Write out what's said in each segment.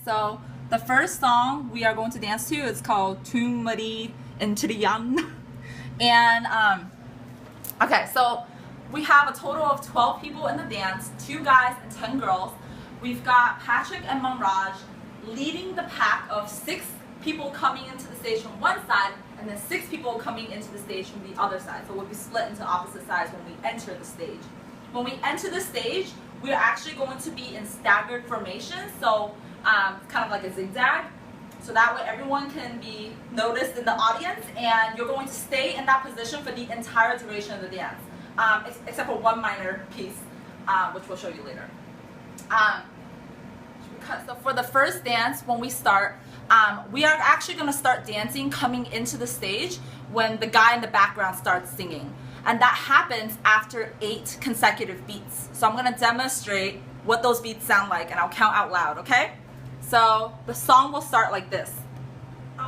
So the first song we are going to dance to is called Tumari Intriyan. And okay, so we have a total of 12 people in the dance, 2 guys and 10 girls. We've got Patrick and Manraj leading the pack of 6 people coming into the stage from one side and then 6 people coming into the stage from the other side. So we'll be split into opposite sides when we enter the stage. When we enter the stage, we're actually going to be in staggered formation, so kind of like a zigzag. So that way everyone can be noticed in the audience, and you're going to stay in that position for the entire duration of the dance, except for one minor piece, which we'll show you later. So for the first dance, when we start, we are actually going to start dancing coming into the stage when the guy in the background starts singing. And that happens after 8 consecutive beats. So I'm going to demonstrate what those beats sound like, and I'll count out loud, okay? So the song will start like this.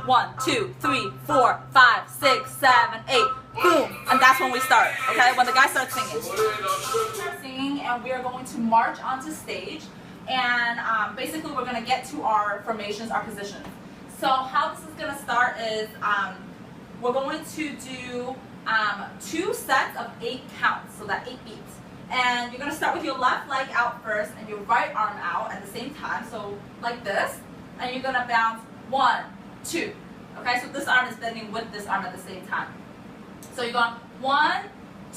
1, 2, 3, 4, 5, 6, 7, 8, boom. And that's when we start, okay? When the guy starts singing. And we are going to march onto stage. And basically we're going to get to our formations, our positions. So how this is going to start is we're going to do 2 sets of 8 counts, so that 8 beats. And you're going to start with your left leg out first and your right arm out at the same time, so like this. And you're going to bounce 1, 2. Okay, so this arm is bending with this arm at the same time. So you're going 1,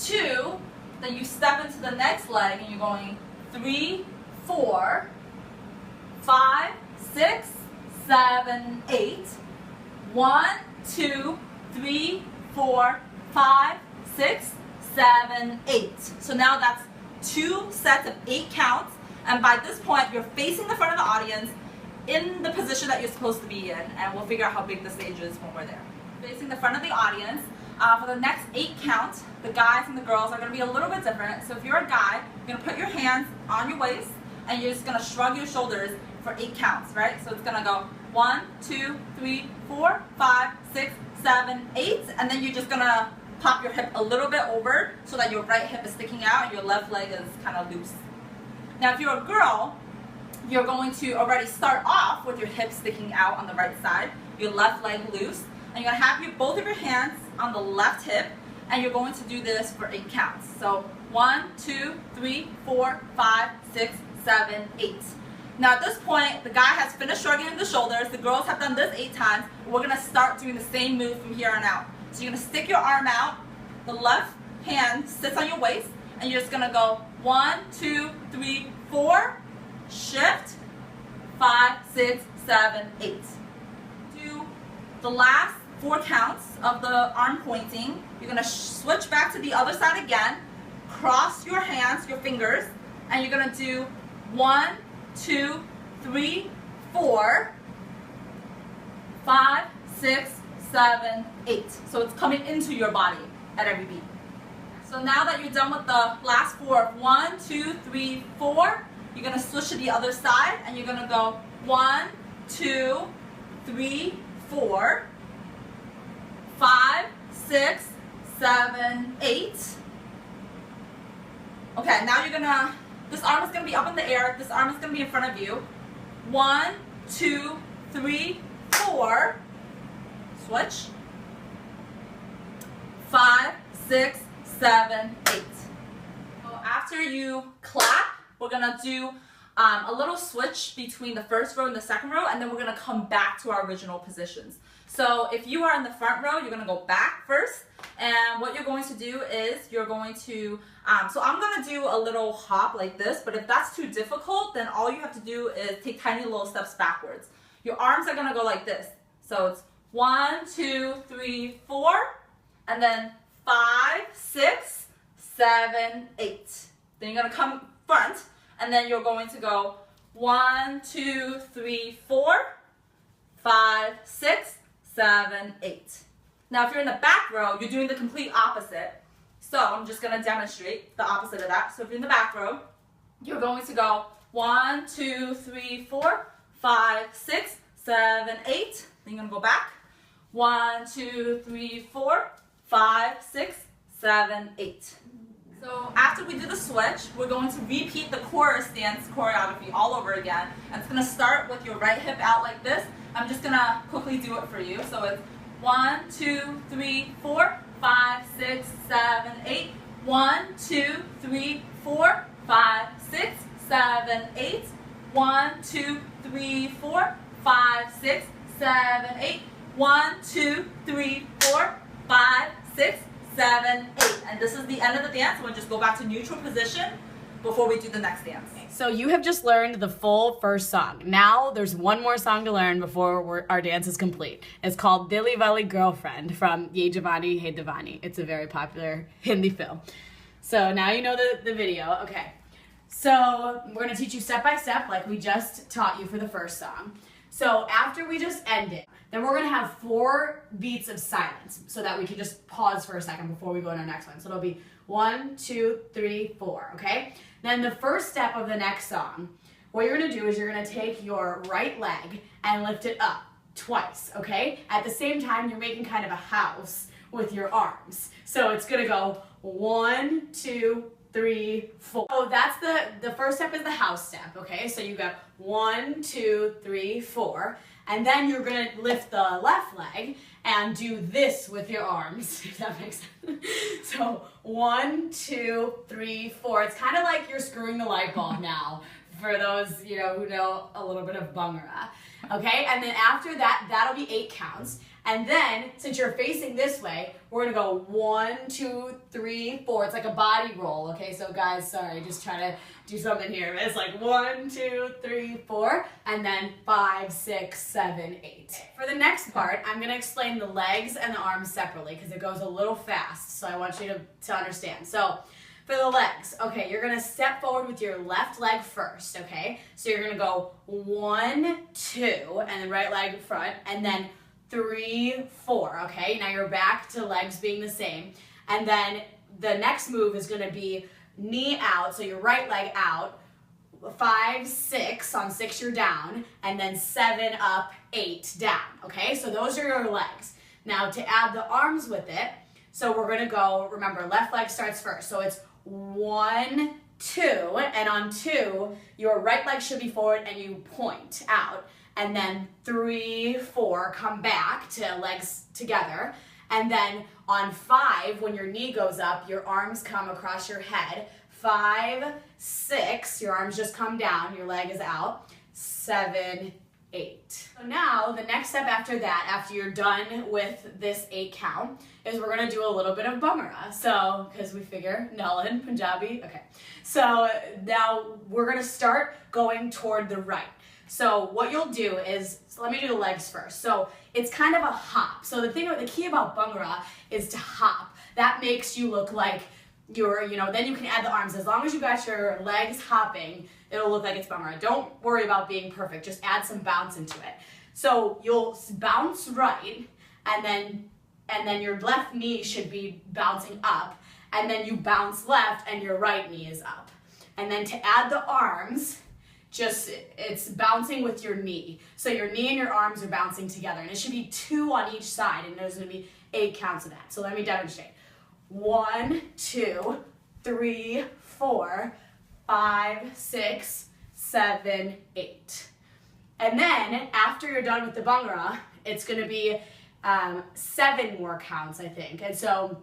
2, then you step into the next leg and you're going 3, 4, 5, 6, 7, 8. 1, 2, 3, 4, 5, 6, 7, 8. So now that's 2 sets of 8 counts, and by this point you're facing the front of the audience in the position that you're supposed to be in, and we'll figure out how big the stage is when we're there. Facing the front of the audience. For the next 8 counts, the guys and the girls are going to be a little bit different. So if you're a guy, you're going to put your hands on your waist and you're just going to shrug your shoulders for 8 counts, right? So it's going to go 1, 2, 3, 4, 5, 6, 7, 8, and then you're just going to pop your hip a little bit over so that your right hip is sticking out and your left leg is kind of loose. Now if you're a girl, you're going to already start off with your hip sticking out on the right side, your left leg loose, and you're going to have both of your hands on the left hip, and you're going to do this for 8 counts. So 1, 2, 3, 4, 5, 6, 7, 8. Now at this point, the guy has finished shrugging the shoulders, the girls have done this 8 times, and we're going to start doing the same move from here on out. So you're going to stick your arm out, the left hand sits on your waist, and you're just going to go 1, 2, 3, 4, shift, 5, 6, 7, 8. Do the last 4 counts of the arm pointing. You're going to switch back to the other side again, cross your hands, your fingers, and you're going to do 1, 2, 3, 4, 5, 6, 7, 8. So it's coming into your body at every beat. So now that you're done with the last 4, 1, 2, 3, 4, you're going to switch to the other side and you're going to go 1, 2, 3, 4, 5, 6, 7, 8. Okay, now you're going to, this arm is going to be up in the air, this arm is going to be in front of you. 1, 2, 3, 4. Switch. 5, 6, 7, 8. So after you clap, we're going to do a little switch between the first row and the second row, and then we're going to come back to our original positions. So if you are in the front row, you're going to go back first, and what you're going to do is you're going to, so I'm going to do a little hop like this, but if that's too difficult, then all you have to do is take tiny little steps backwards. Your arms are going to go like this. So it's 1, 2, 3, 4, and then 5, 6, 7, 8. Then you're going to come front, and then you're going to go 1, 2, 3, 4, 5, 6, 7, 8. Now if you're in the back row, you're doing the complete opposite. So I'm just going to demonstrate the opposite of that. So if you're in the back row, you're going to go 1, 2, 3, 4, 5, 6, 7, 8. Then you're going to go back. 1, 2, 3, 4, 5, 6, 7, 8. So after we do the switch, we're going to repeat the chorus dance choreography all over again. And it's going to start with your right hip out like this. I'm just going to quickly do it for you. So it's 1, 2, 3, 4, 5, 6, 7, 8. 1, 2, 3, 4, 5, 6, 7, 8. 1, 2, 3, 4, 5, 6, 7, 8. 1, 2, 3, 4, 5, 6, 7, 8. And this is the end of the dance. We'll just go back to neutral position before we do the next dance. So you have just learned the full first song. Now there's one more song to learn before our dance is complete. It's called Dilly Valley Girlfriend from Ye Jawani Hai Diwani. It's a very popular Hindi film. So now you know the video. Okay. So we're going to teach you step by step like we just taught you for the first song. So after we just end it, then we're going to have 4 beats of silence so that we can just pause for a second before we go to our next one. So it'll be 1, 2, 3, 4, okay? Then the first step of the next song, what you're going to do is you're going to take your right leg and lift it up twice, okay? At the same time, you're making kind of a house with your arms. So it's going to go 1, 2, 3, 4. Oh, that's the first step is the house step, okay? So you got 1, 2, 3, 4. And then you're going to lift the left leg and do this with your arms, if that makes sense. So 1, 2, 3, 4. It's kind of like you're screwing the light bulb now for those, who know a little bit of Bhangra. Okay, and then after that, that'll be 8 counts. And then, since you're facing this way, we're gonna go 1, 2, 3, 4. It's like a body roll, okay? So guys, sorry, just trying to do something here. It's like 1, 2, 3, 4, and then 5, 6, 7, 8. For the next part, I'm gonna explain the legs and the arms separately because it goes a little fast, so I want you to understand. So, for the legs, okay, you're gonna step forward with your left leg first, okay? So you're gonna go 1, 2, and then right leg front, and then 3, 4, okay? Now you're back to legs being the same. And then the next move is gonna be knee out, so your right leg out, 5, 6, on 6 you're down, and then 7 up, 8 down, okay? So those are your legs. Now to add the arms with it, so we're gonna go, remember, left leg starts first. So it's 1, 2, and on 2, your right leg should be forward and you point out. And then 3, 4, come back to legs together. And then on 5, when your knee goes up, your arms come across your head. 5, 6, your arms just come down, your leg is out. 7, 8. So now, the next step after that, after you're done with this 8 count, is we're gonna do a little bit of Bhangra. So, because we figure, Nalan, Punjabi, okay. So now we're gonna start going toward the right. So what you'll do is, so let me do the legs first. So it's kind of a hop. So the key about Bhangra is to hop. That makes you look like you're, then you can add the arms. As long as you got your legs hopping, it'll look like it's Bhangra. Don't worry about being perfect. Just add some bounce into it. So you'll bounce right, and then your left knee should be bouncing up, and then you bounce left, and your right knee is up. And then to add the arms, it's bouncing with your knee. So your knee and your arms are bouncing together, and it should be 2 on each side, and there's gonna be 8 counts of that. So let me demonstrate. 1, 2, 3, 4, 5, 6, 7, 8. And then after you're done with the Bhangra, it's gonna be 7 more counts, I think. And so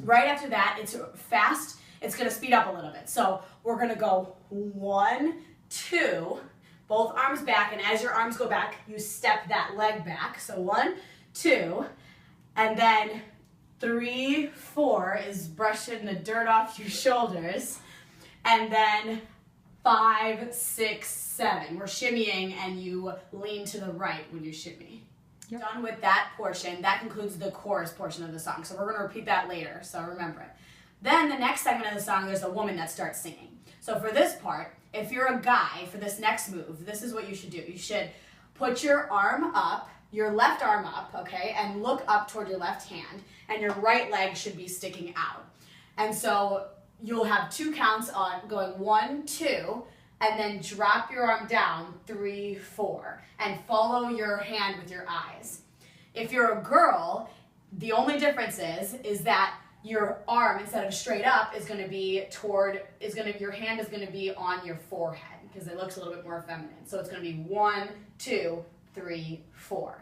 right after that, it's fast. It's gonna speed up a little bit. So we're gonna go 1, 2, both arms back, and as your arms go back, you step that leg back. So 1, 2, and then 3, 4 is brushing the dirt off your shoulders, and then 5, 6, 7. We're shimmying, and you lean to the right when you shimmy. Yep. Done with that portion, that concludes the chorus portion of the song. So we're going to repeat that later, so remember it. Then the next segment of the song, there's a woman that starts singing. So for this part, if you're a guy, for this next move, this is what you should do. You should put your arm up, your left arm up, okay, and look up toward your left hand, and your right leg should be sticking out. And so you'll have 2 counts on going 1, 2, and then drop your arm down 3, 4, and follow your hand with your eyes. If you're a girl, the only difference is that your arm, instead of straight up, is going to be your hand is going to be on your forehead because it looks a little bit more feminine. So it's going to be 1, 2, 3, 4.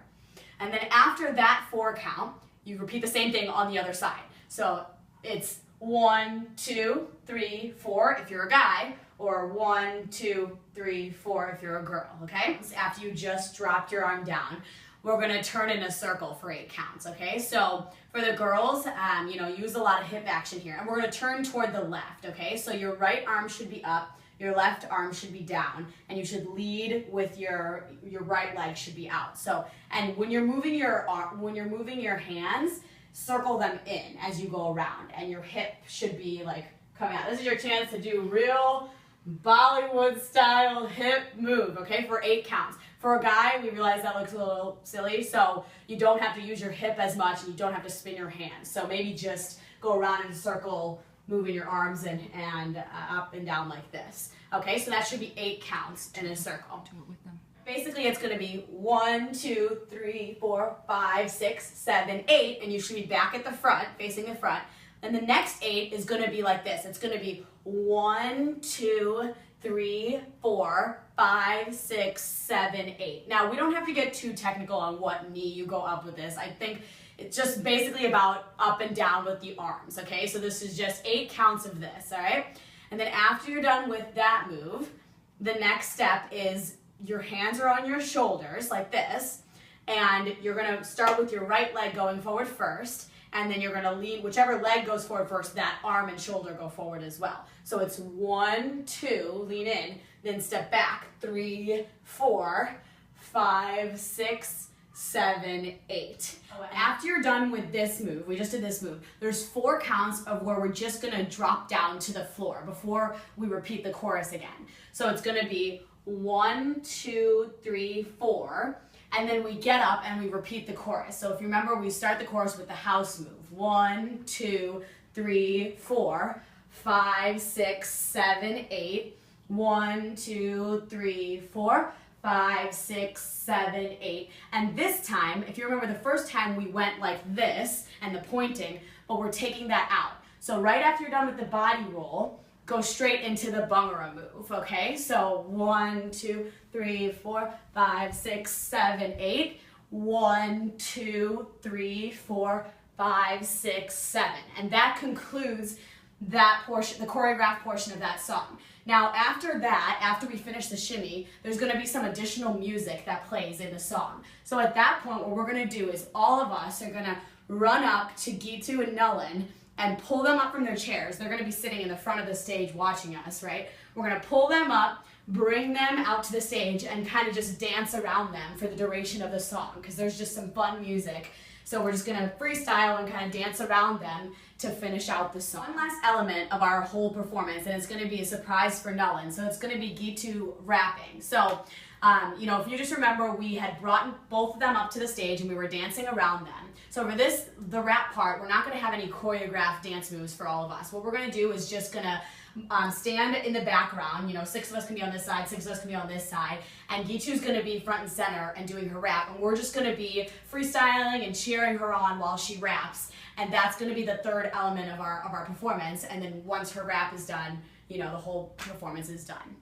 And then after that 4 count, you repeat the same thing on the other side. So it's 1, 2, 3, 4 if you're a guy, or 1, 2, 3, 4 if you're a girl, okay? After you just dropped your arm down, we're gonna turn in a circle for 8 counts, okay? So for the girls, use a lot of hip action here. And we're gonna turn toward the left, okay? So your right arm should be up, your left arm should be down, and you should lead with your right leg should be out. So, and when you're moving your hands, circle them in as you go around, and your hip should be like coming out. This is your chance to do real Bollywood style hip move, okay, for 8 counts. For a guy, we realize that looks a little silly, so you don't have to use your hip as much and you don't have to spin your hands. So maybe just go around in a circle, moving your arms and up and down like this. Okay, so that should be 8 counts in a circle. Do it with them. Basically, it's going to be 1, 2, 3, 4, 5, 6, 7, 8, and you should be back at the front, facing the front. And the next 8 is going to be like this. It's going to be 1, 2, 3, 4, 5, 6, 7, 8. Now, we don't have to get too technical on what knee you go up with this. I think it's just basically about up and down with the arms, okay? So this is just 8 counts of this, all right? And then after you're done with that move, the next step is your hands are on your shoulders like this, and you're gonna start with your right leg going forward first, and then you're gonna lean, whichever leg goes forward first, that arm and shoulder go forward as well. So it's 1, 2, lean in, then step back, 3, 4, 5, 6, 7, 8. After you're done with this move, we just did this move, there's 4 counts of where we're just gonna drop down to the floor before we repeat the chorus again. So it's gonna be 1, 2, 3, 4, and then we get up and we repeat the chorus. So if you remember, we start the chorus with the house move. 1, 2, 3, 4, 5, 6, 7, 8. 1, 2, 3, 4, 5, 6, 7, 8. And this time, if you remember the first time we went like this and the pointing, but we're taking that out. So right after you're done with the body roll, go straight into the bhangra move, okay? So 1, 2, 3, 4, 5, 6, 7, 8. 1, 2, 3, 4, 5, 6, 7. And that concludes that portion, the choreographed portion of that song. Now after that, after we finish the shimmy, there's gonna be some additional music that plays in the song. So at that point, what we're gonna do is all of us are gonna run up to Geetu and Nalan and pull them up from their chairs. They're gonna be sitting in the front of the stage watching us, right? We're gonna pull them up, bring them out to the stage, and kind of just dance around them for the duration of the song, because there's just some fun music. So we're just gonna freestyle and kind of dance around them to finish out the song. One last element of our whole performance, and it's gonna be a surprise for Nalan. So it's gonna be Geetu rapping. So, if you just remember, we had brought both of them up to the stage and we were dancing around them. So for the rap part, we're not gonna have any choreographed dance moves for all of us. What we're gonna do is just gonna stand in the background. 6 of us can be on this side, 6 of us can be on this side, and Geetu's gonna be front and center and doing her rap, and we're just gonna be freestyling and cheering her on while she raps, and that's gonna be the third element of our performance. And then once her rap is done, the whole performance is done.